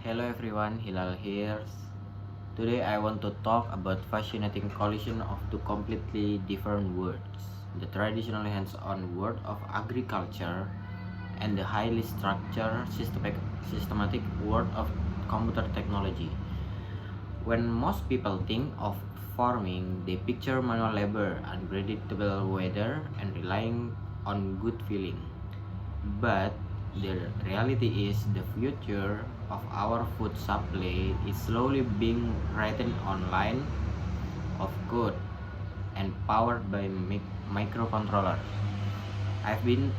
Hello everyone, Hilal here. Today I want to talk about fascinating collision of two completely different worlds. The traditional hands-on world of agriculture and the highly structured systematic world of computer technology. When most people think of farming, they picture manual labor, unpredictable weather, and relying on good feeling. But the reality is the future of our food supply is slowly being written online of code and powered by microcontrollers. I've been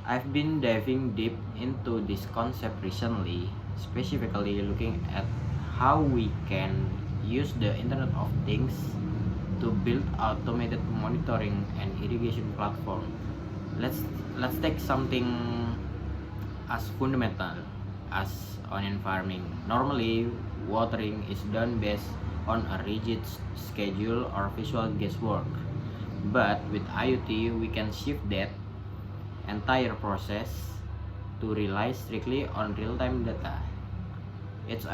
I've been diving deep into this concept recently, specifically looking at how we can use the Internet of Things to build automated monitoring and irrigation platform. Let's let's take something as fundamental as onion farming. Normally, watering is done based on a rigid schedule or visual guesswork. But with IoT, we can shift that entire process to rely strictly on real-time data. It's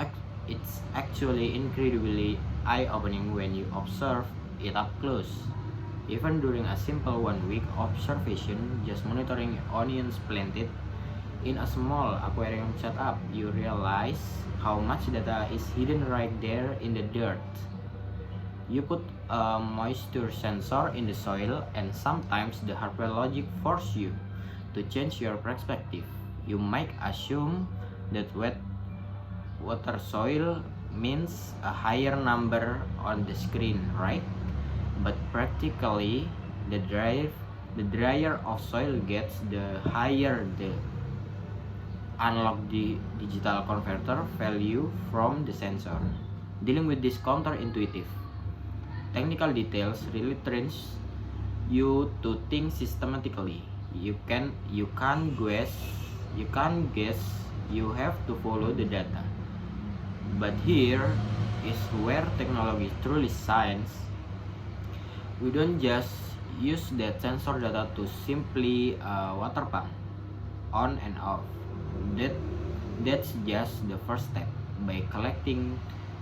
actually incredibly eye-opening when you observe it up close. Even during a simple 1 week observation, just monitoring onions planted in a small aquarium setup, you realize how much data is hidden right there in the dirt. You put a moisture sensor in the soil, and sometimes the hardware logic forces you to change your perspective. You might assume that water soil means a higher number on the screen, right? But practically, the drier of soil gets, the higher the analog digital converter value from the sensor. Dealing with this counterintuitive technical details really trains you to think systematically. You can't guess, you have to follow the data. But here is where technology truly shines. We don't just use that sensor data to simply water pump on and off. That that's just the first step. By collecting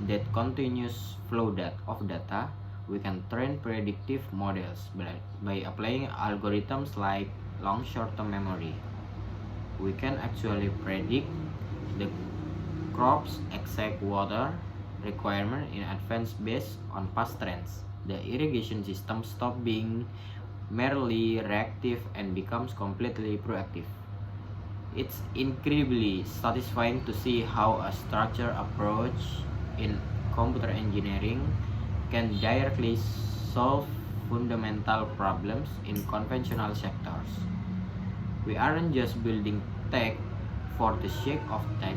that continuous flow of data, we can train predictive models by applying algorithms like long short-term memory. We can actually predict the crop's exact water requirement in advance based on past trends. The irrigation system stops being merely reactive and becomes completely proactive. It's incredibly satisfying to see how a structured approach in computer engineering can directly solve fundamental problems in conventional sectors. We aren't just building tech for the sake of tech,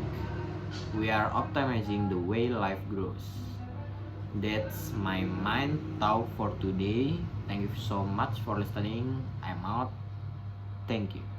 we are optimizing the way life grows. That's my mind thought for today. Thank you so much for listening. I'm out. Thank you.